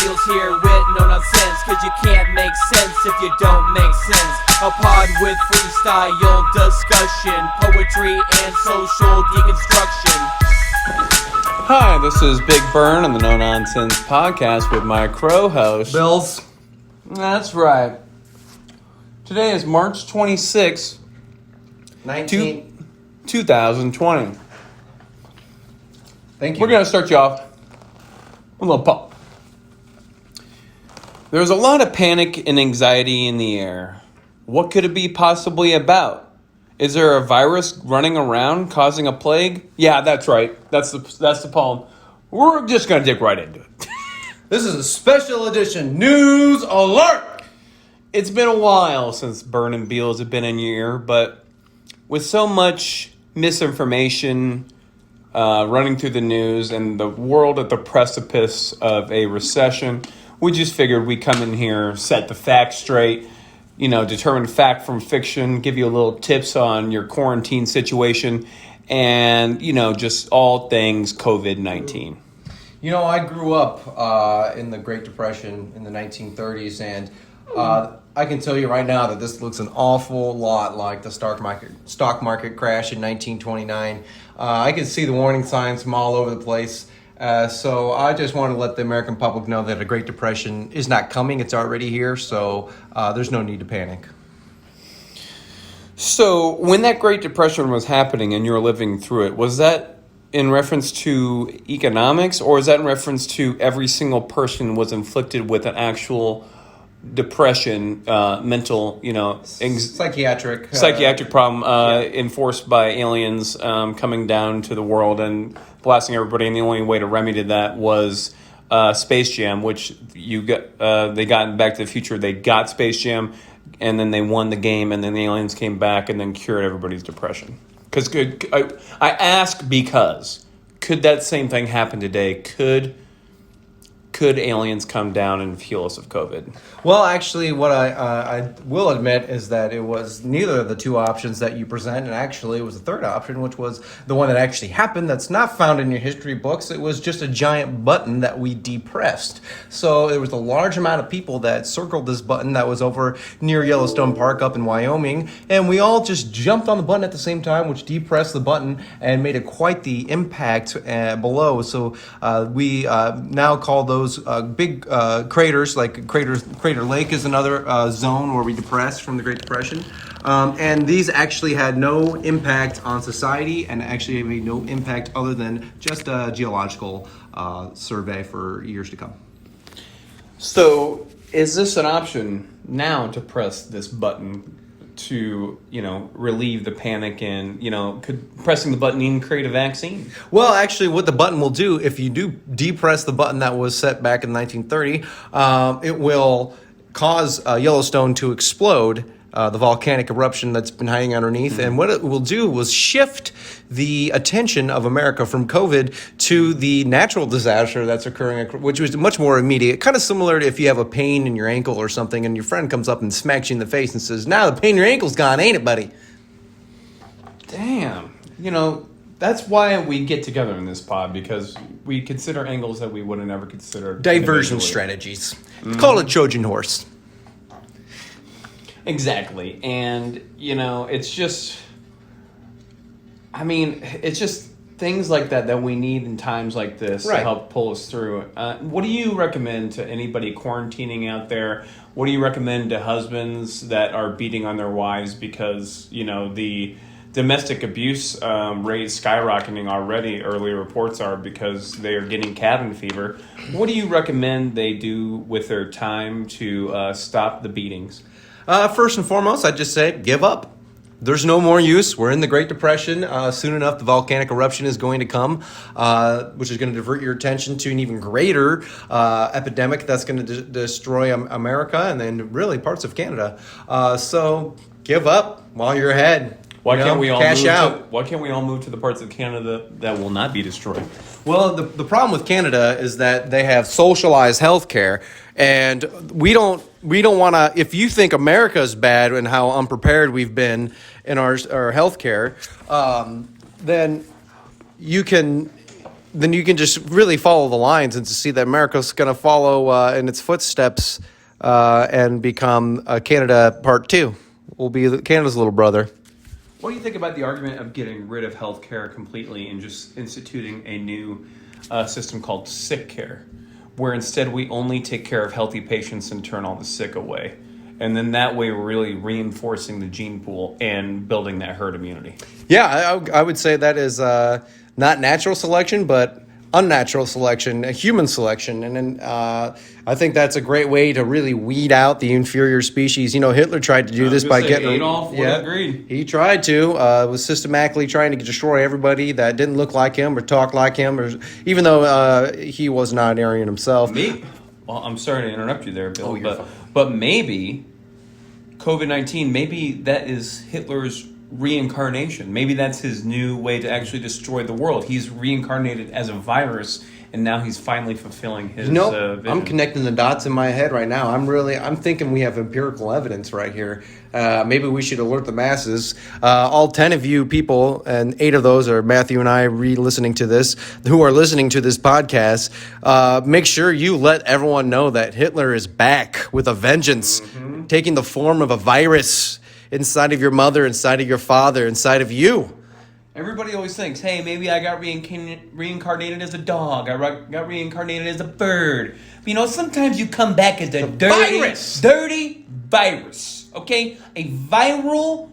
Beals here with no nonsense, cause you can't make sense if you don't make sense. A pod with freestyle discussion, poetry and social deconstruction. Hi, this is Big Burn on the No Nonsense Podcast with my co-host Beals. That's right. Today is March 26, 2020. Thank you. We're going to start you off with a little pop. There's a lot of panic and anxiety in the air. What could it be possibly about? Is there a virus running around causing a plague? Yeah, that's right. That's the poem. We're just going to dig right into it. This is a special edition news alert. It's been a while since Burn and Beals have been in your ear, but with so much misinformation running through the news and the world at the precipice of a recession, we just figured we'd come in here, set the facts straight, determine fact from fiction, give you a little tips on your quarantine situation, and, just all things COVID-19. I grew up in the Great Depression in the 1930s, and I can tell you right now that this looks an awful lot like the stock market crash in 1929. I can see the warning signs from all over the place. So I just want to let the American public know that a Great Depression is not coming. It's already here, so there's no need to panic. So when that Great Depression was happening and you were living through it, was that in reference to economics, or is that in reference to every single person was inflicted with an actual depression, mental, psychiatric problem enforced by aliens coming down to the world and blasting everybody, and the only way to remedy that was Space Jam, which they got in Back to the Future. They got Space Jam, and then they won the game, and then the aliens came back and then cured everybody's depression. Because I ask because could that same thing happen today? Could aliens come down and heal us of COVID? Well, actually, what I will admit is that it was neither of the two options that you present, and actually it was the third option, which was the one that actually happened that's not found in your history books. It was just a giant button that we depressed. So there was a large amount of people that circled this button that was over near Yellowstone Park up in Wyoming, and we all just jumped on the button at the same time, which depressed the button and made it quite the impact below. So we now call those big craters, like Crater Lake is another zone where we depressed from the Great Depression. And these actually had no impact on society and actually made no impact other than just a geological survey for years to come. So is this an option now to press this button to, relieve the panic, and, could pressing the button even create a vaccine? Well, actually, what the button will do, if you do depress the button that was set back in 1930, it will cause Yellowstone to explode, the volcanic eruption that's been hiding underneath. Mm-hmm. And what it will do was shift the attention of America from COVID to the natural disaster that's occurring, which was much more immediate. Kind of similar to if you have a pain in your ankle or something and your friend comes up and smacks you in the face and says, "Now the pain in your ankle's gone, ain't it, buddy?" Damn. That's why we get together in this pod, because we consider angles that we would have never considered. Diversion strategies. Mm-hmm. Call it Jojen Horse. Exactly. And, it's just things like that we need in times like this to help pull us through. What do you recommend to anybody quarantining out there? What do you recommend to husbands that are beating on their wives because, the domestic abuse rate is skyrocketing already? Early reports are because they are getting cabin fever. What do you recommend they do with their time to stop the beatings? First and foremost, I'd just say give up. There's no more use. We're in the Great Depression. Soon enough, the volcanic eruption is going to come, which is going to divert your attention to an even greater epidemic that's going to destroy America and then really parts of Canada. So give up while you're ahead. Why can't we all cash out? Why can't we all move to the parts of Canada that will not be destroyed? Well, the problem with Canada is that they have socialized health care, and we don't want to. If you think America is bad and how unprepared we've been in our health care, then you can then you can just really follow the lines and to see that America's going to follow in its footsteps and become Canada Part 2. Will be Canada's little brother. What do you think about the argument of getting rid of healthcare completely and just instituting a new system called sick care, where instead we only take care of healthy patients and turn all the sick away? And then that way we're really reinforcing the gene pool and building that herd immunity. Yeah, I would say that is not natural selection, but unnatural selection, a human selection. And then I think that's a great way to really weed out the inferior species. You know, Hitler tried to do this by getting Adolf would agreed. He tried to, was systematically trying to destroy everybody that didn't look like him or talk like him, or even though he was not Aryan himself. Well, I'm sorry to interrupt you there, Bill, Oh, you're fine. but maybe COVID-19, maybe that is Hitler's reincarnation. Maybe that's his new way to actually destroy the world. He's reincarnated as a virus, and now he's finally fulfilling his vision. I'm connecting the dots in my head right now. I'm thinking we have empirical evidence right here. Maybe we should alert the masses. All 10 of you people, and 8 of those are Matthew and I re-listening to this, who are listening to this podcast, make sure you let everyone know that Hitler is back with a vengeance, taking the form of a virus inside of your mother, inside of your father, inside of you. Everybody always thinks, hey, maybe I got reincarnated as a dog. I got reincarnated as a bird. But, you know, sometimes you come back as a dirty virus, okay? A viral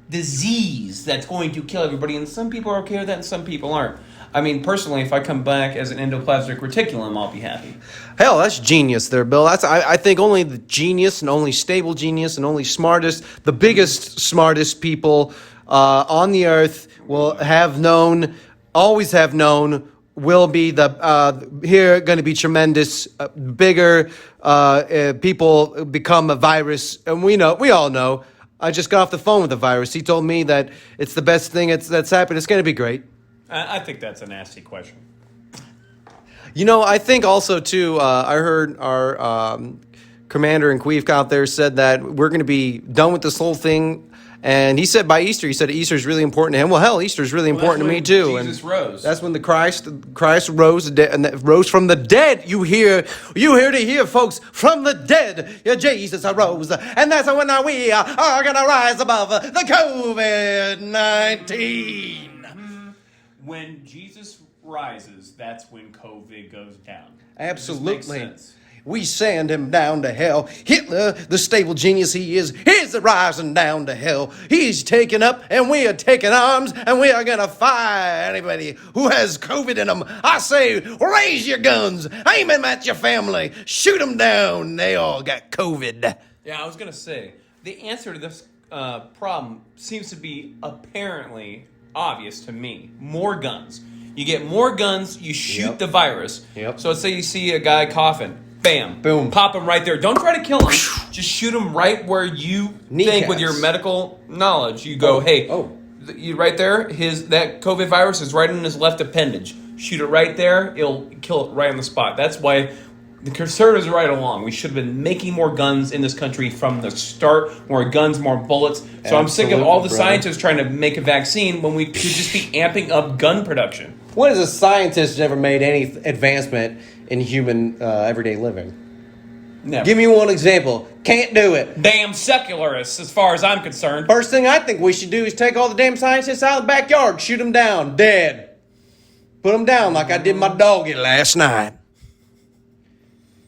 disease that's going to kill everybody. And some people are okay with that and some people aren't. I mean, personally, if I come back as an endoplasmic reticulum, I'll be happy. Hell, that's genius there, Bill. I think only the genius and only stable genius and only smartest, the biggest, smartest people on the earth will have known, always have known, will be here going to be tremendous, bigger people become a virus. And we all know. I just got off the phone with the virus. He told me that it's the best thing that's happened. It's going to be great. I think that's a nasty question. You know, I think also, too, I heard our commander-in-chief out there said that we're going to be done with this whole thing. And he said by Easter, Easter is really important to him. Well, hell, Easter is really important to me, too. Jesus rose. That's when the Christ rose and rose from the dead. You hear to hear, folks, from the dead. Yeah, Jesus arose. And that's when we are going to rise above the COVID-19. When Jesus rises, that's when COVID goes down. Absolutely. We send him down to hell. Hitler, the stable genius he is rising down to hell. He's taken up and we are taking arms and we are going to fire anybody who has COVID in them. I say, raise your guns, aim them at your family, shoot them down. They all got COVID. Yeah, I was going to say, the answer to this problem seems to be apparently obvious to me. More guns. You get more guns, you shoot the virus. Yep. So let's say you see a guy coughing. Bam. Boom. Pop him right there. Don't try to kill him. Just shoot him right where you think with your medical knowledge. You go, you right there, that COVID virus is right in his left appendage. Shoot it right there, it'll kill it right on the spot. That's why the conservatives are right along. We should have been making more guns in this country from the start. More guns, more bullets. So Absolutely, I'm sick of all the scientists trying to make a vaccine when we could just be amping up gun production. When has a scientist ever made any advancement in human everyday living? Never. Give me one example. Can't do it. Damn secularists, as far as I'm concerned. First thing I think we should do is take all the damn scientists out of the backyard, shoot them down, dead. Put them down like I did my doggy last night.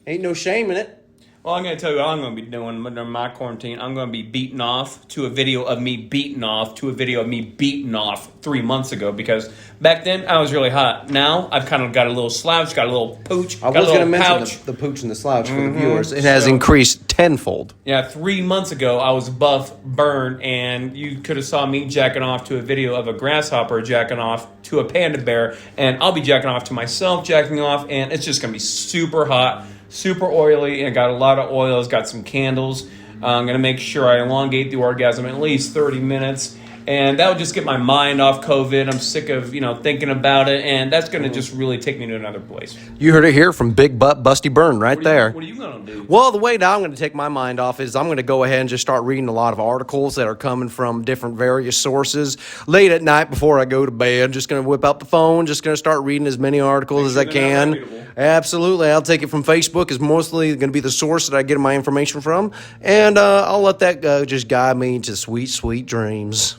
Ain't no shame in it. Well, I'm going to tell you what I'm going to be doing during my quarantine. I'm going to be beaten off to a video of me beaten off to a video of me beaten off 3 months ago, because back then I was really hot. Now I've kind of got a little slouch, got a little pooch, I was going to mention the pooch and the slouch for the viewers. It has increased tenfold. Yeah, 3 months ago I was buff, burn, and you could have saw me jacking off to a video of a grasshopper jacking off to a panda bear, and I'll be jacking off to myself jacking off, and it's just going to be super hot. Super oily, and got a lot of oils, got some candles. I'm going to make sure I elongate the orgasm at least 30 minutes. and that would just get my mind off COVID. I'm sick of thinking about it, and that's going to just really take me to another place. You heard it here from Big Butt Busty Burn right there. What are you going to do? Well, the way now I'm going to take my mind off is I'm going to go ahead and just start reading a lot of articles that are coming from different various sources. Late at night before I go to bed, just going to whip out the phone, just going to start reading as many articles as I can. Absolutely. I'll take it from Facebook. It's mostly going to be the source that I get my information from. And I'll let that just guide me to sweet, sweet dreams.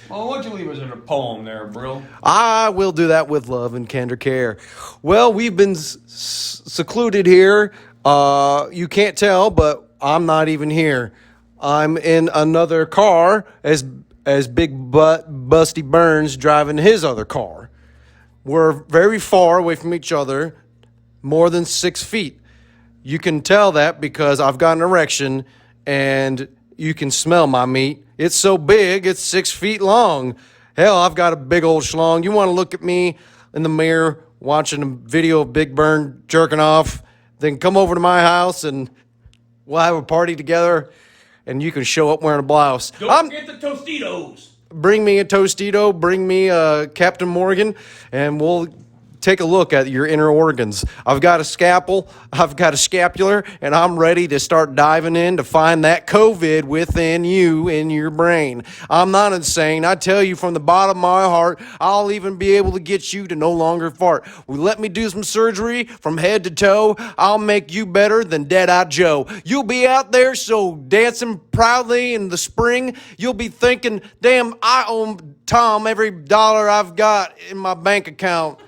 Well, why don't you leave us in a poem there, Brill? I will do that with love and tender care. Well, we've been secluded here. You can't tell, but I'm not even here. I'm in another car as Big Butt Busty Burns driving his other car. We're very far away from each other, more than 6 feet. You can tell that because I've got an erection and you can smell my meat. It's so big, it's 6 feet long. Hell, I've got a big old schlong. You want to look at me in the mirror watching a video of Big Burn jerking off, then come over to my house and we'll have a party together and you can show up wearing a blouse. Don't forget the Tostitos. Bring me a Tostito, bring me a Captain Morgan, and we'll take a look at your inner organs. I've got a scalpel, I've got a scapular, and I'm ready to start diving in to find that COVID within you, in your brain. I'm not insane. I tell you from the bottom of my heart, I'll even be able to get you to no longer fart. Will you let me do some surgery from head to toe? I'll make you better than Dead-Eye Joe. You'll be out there so dancing proudly in the spring. You'll be thinking, damn, I owe Tom every dollar I've got in my bank account.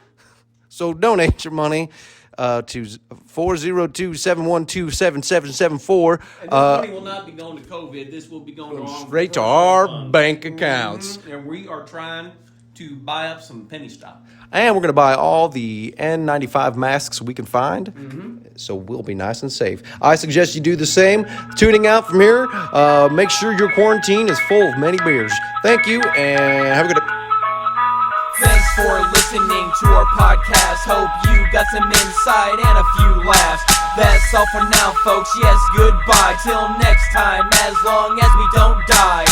So donate your money to 402-712-7774. And this money will not be going to COVID. This will be going straight to our bank accounts. And we are trying to buy up some penny stock. And we're going to buy all the N95 masks we can find. So we'll be nice and safe. I suggest you do the same. Tuning out from here, make sure your quarantine is full of many beers. Thank you, and have a good day. Thanks for listening to our podcast. Hope you got some insight and a few laughs. That's all for now, folks. Yes, goodbye. Till next time, as long as we don't die.